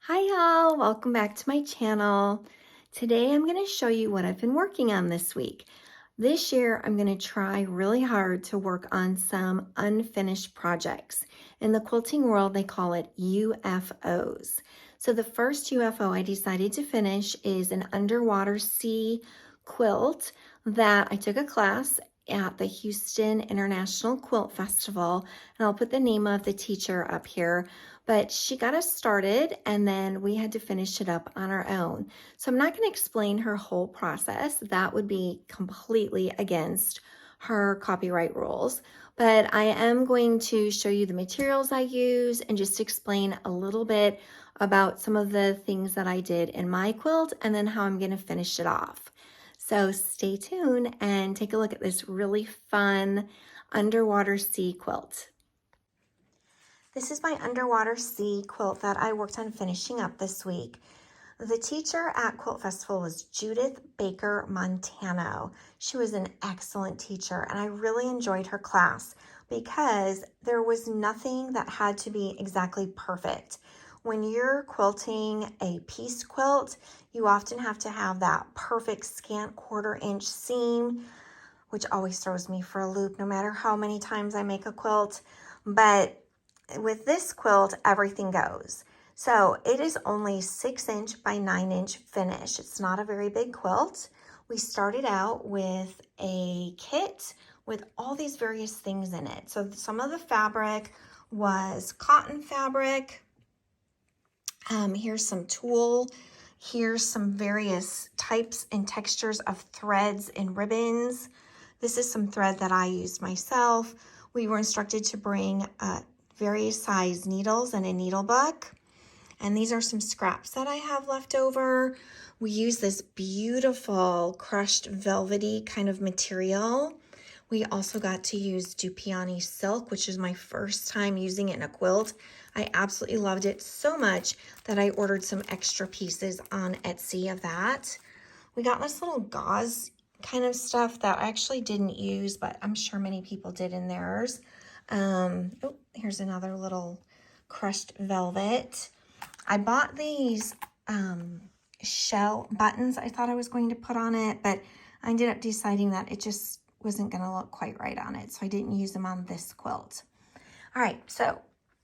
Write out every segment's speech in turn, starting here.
Hi y'all, welcome back to my channel. Today I'm going to show you what I've been working on this week. This year I'm going to try really hard to work on some unfinished projects. In the quilting world they call it UFOs. So the first UFO I decided to finish is an underwater sea quilt that I took a class at the Houston International Quilt Festival, and I'll put the name of the teacher up here. But she got us started and then we had to finish it up on our own. So I'm not going to explain her whole process. That would be completely against her copyright rules. But I am going to show you the materials I use and just explain a little bit about some of the things that I did in my quilt and then how I'm going to finish it off. So stay tuned and take a look at this really fun underwater sea quilt. This is my underwater sea quilt that I worked on finishing up this week. The teacher at Quilt Festival was Judith Baker Montano. She was an excellent teacher and I really enjoyed her class because there was nothing that had to be exactly perfect. When you're quilting a piece quilt, you often have to have that perfect scant 1/4 inch seam, which always throws me for a loop no matter how many times I make a quilt. But with this quilt, everything goes. So it is only 6" by 9" finish. It's not a very big quilt. We started out with a kit with all these various things in it. So some of the fabric was cotton fabric. Here's some tulle. Here's some various types and textures of threads and ribbons. This is some thread that I used myself. We were instructed to bring various size needles and a needle book. And these are some scraps that I have left over. We use this beautiful crushed velvety kind of material. We also got to use Dupioni silk, which is my first time using it in a quilt. I absolutely loved it so much that I ordered some extra pieces on Etsy of that. We got this little gauze kind of stuff that I actually didn't use, but I'm sure many people did in theirs. Oh, here's another little crushed velvet. I bought these shell buttons I thought I was going to put on it, but I ended up deciding that it just wasn't going to look quite right on it, so I didn't use them on this quilt. All right, so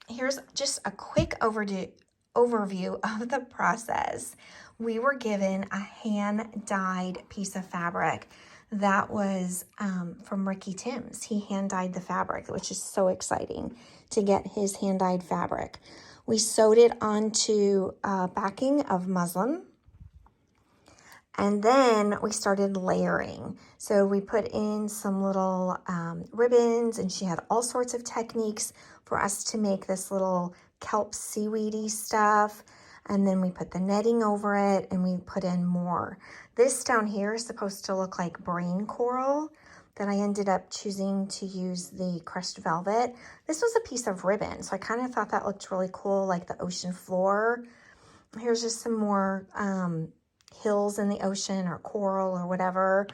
here's just a quick overview of the process. We were given a hand-dyed piece of fabric that was from Ricky Timms. He hand-dyed the fabric, which is so exciting to get his hand-dyed fabric. We sewed it onto a backing of muslin, and then we started layering. So we put in some little ribbons, and she had all sorts of techniques for us to make this little kelp seaweedy stuff. And then we put the netting over it and we put in more. This down here is supposed to look like brain coral, that I ended up choosing to use the crushed velvet. This was a piece of ribbon, so I kind of thought that looked really cool, like the ocean floor. Here's just some more hills in the ocean or coral or whatever.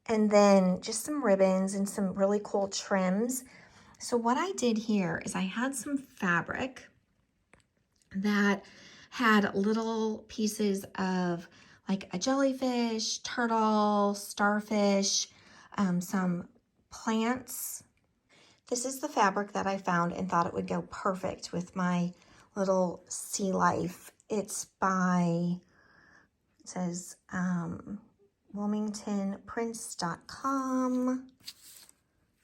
And then just some ribbons and some really cool trims. So what I did here is I had some fabric that had little pieces of like a jellyfish, turtle, starfish, some plants. This is the fabric that I found and thought it would go perfect with my little sea life. It's by, it says WilmingtonPrints.com.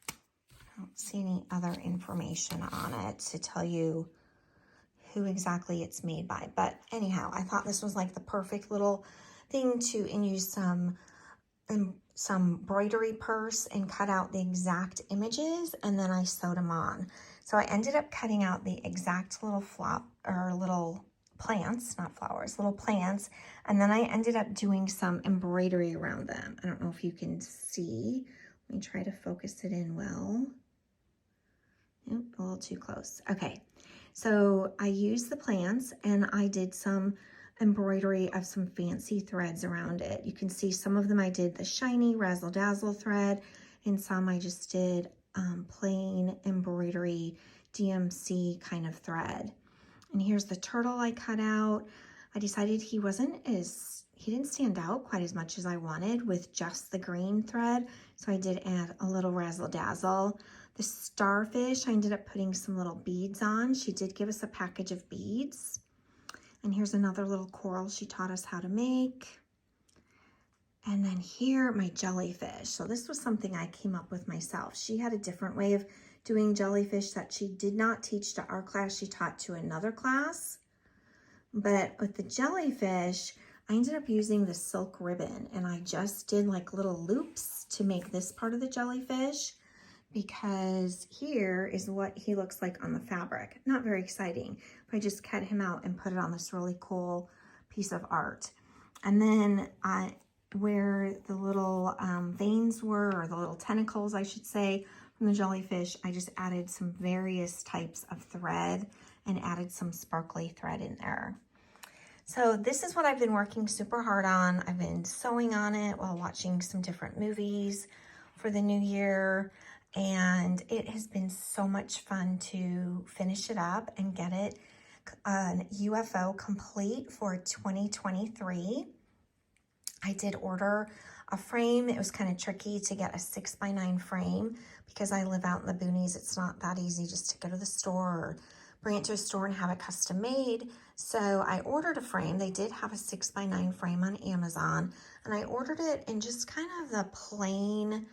I don't see any other information on it to tell you who exactly it's made by. But anyhow, I thought this was like the perfect little thing to use some embroidery purse and cut out the exact images, and then I sewed them on. So I ended up cutting out the exact little little plants, not flowers, little plants, and then I ended up doing some embroidery around them. I don't know if you can see. Let me try to focus it in well. Nope, a little too close. Okay, so I used the plants and I did some embroidery of some fancy threads around it. You can see some of them I did the shiny razzle dazzle thread, and some I just did plain embroidery DMC kind of thread. And here's the turtle I cut out. I decided he didn't stand out quite as much as I wanted with just the green thread. So I did add a little razzle dazzle. The starfish, I ended up putting some little beads on. She did give us a package of beads. And here's another little coral she taught us how to make. And then here, my jellyfish. So this was something I came up with myself. She had a different way of doing jellyfish that she did not teach to our class. She taught to another class. But with the jellyfish, I ended up using the silk ribbon, and I just did like little loops to make this part of the jellyfish, because here is what he looks like on the fabric. Not very exciting, but I just cut him out and put it on this really cool piece of art. And then where the little veins were, or the little tentacles, I should say, from the jellyfish, I just added some various types of thread and added some sparkly thread in there. So this is what I've been working super hard on. I've been sewing on it while watching some different movies for the new year. And it has been so much fun to finish it up and get it an UFO complete for 2023. I did order a frame. It was kind of tricky to get a 6x9 frame because I live out in the boonies. It's not that easy just to go to the store or bring it to a store and have it custom made. So I ordered a frame. They did have a 6x9 frame on Amazon, and I ordered it in just kind of the plain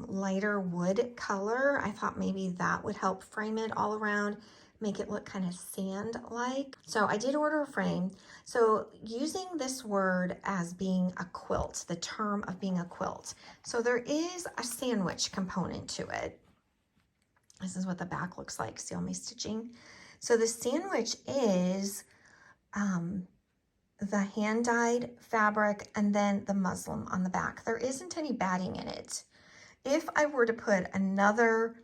lighter wood color. I thought maybe that would help frame it all around, make it look kind of sand-like. So I did order a frame. So using this word as being a quilt, the term of being a quilt. So there is a sandwich component to it. This is what the back looks like. See all my stitching? So the sandwich is the hand-dyed fabric and then the muslin on the back. There isn't any batting in it. If I were to put another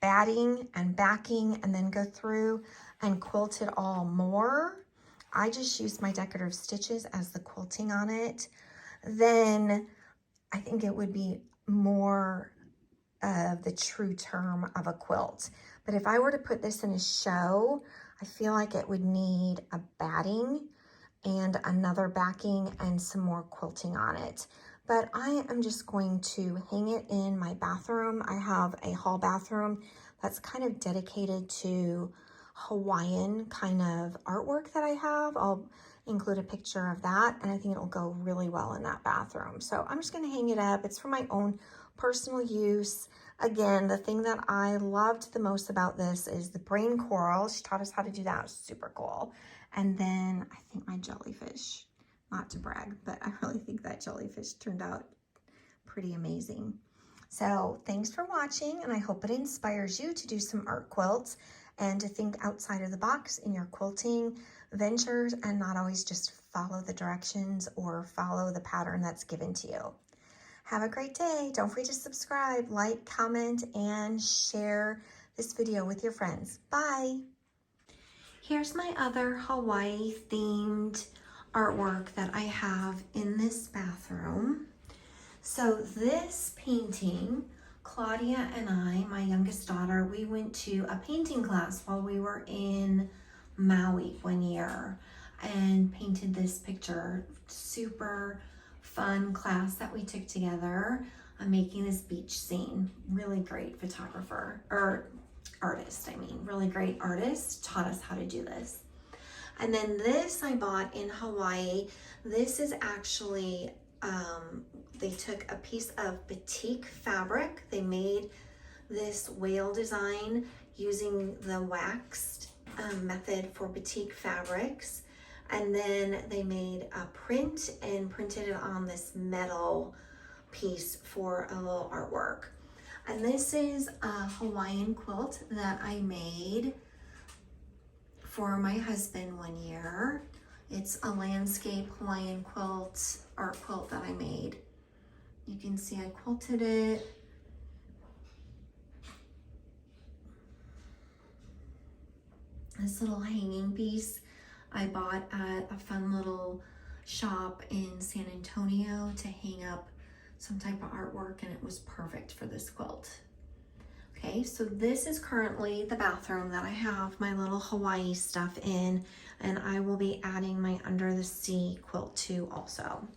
batting and backing and then go through and quilt it all more, I just used my decorative stitches as the quilting on it, then I think it would be more of the true term of a quilt. But if I were to put this in a show, I feel like it would need a batting and another backing and some more quilting on it. But I am just going to hang it in my bathroom. I have a hall bathroom that's kind of dedicated to Hawaiian kind of artwork that I have. I'll include a picture of that, and I think it'll go really well in that bathroom. So I'm just going to hang it up. It's for my own personal use. Again, the thing that I loved the most about this is the brain coral. She taught us how to do that. It was super cool. And then I think my jellyfish, not to brag, but I really think that jellyfish turned out pretty amazing. So thanks for watching, and I hope it inspires you to do some art quilts and to think outside of the box in your quilting ventures and not always just follow the directions or follow the pattern that's given to you. Have a great day. Don't forget to subscribe, like, comment, and share this video with your friends. Bye. Here's my other Hawaii themed artwork that I have in this bathroom. So this painting, Claudia and I, my youngest daughter, we went to a painting class while we were in Maui one year and painted this picture. Super fun class that we took together. I'm making this beach scene. Really great photographer, or artist, really great artist, taught us how to do this. And then this I bought in Hawaii. This is actually, they took a piece of batik fabric. They made this whale design using the waxed method for batik fabrics. And then they made a print and printed it on this metal piece for a little artwork. And this is a Hawaiian quilt that I made for my husband one year. It's a landscape Hawaiian quilt, art quilt that I made. You can see I quilted it. This little hanging piece I bought at a fun little shop in San Antonio to hang up some type of artwork, and it was perfect for this quilt. Okay, so this is currently the bathroom that I have my little Hawaii stuff in, and I will be adding my Under the Sea quilt to also.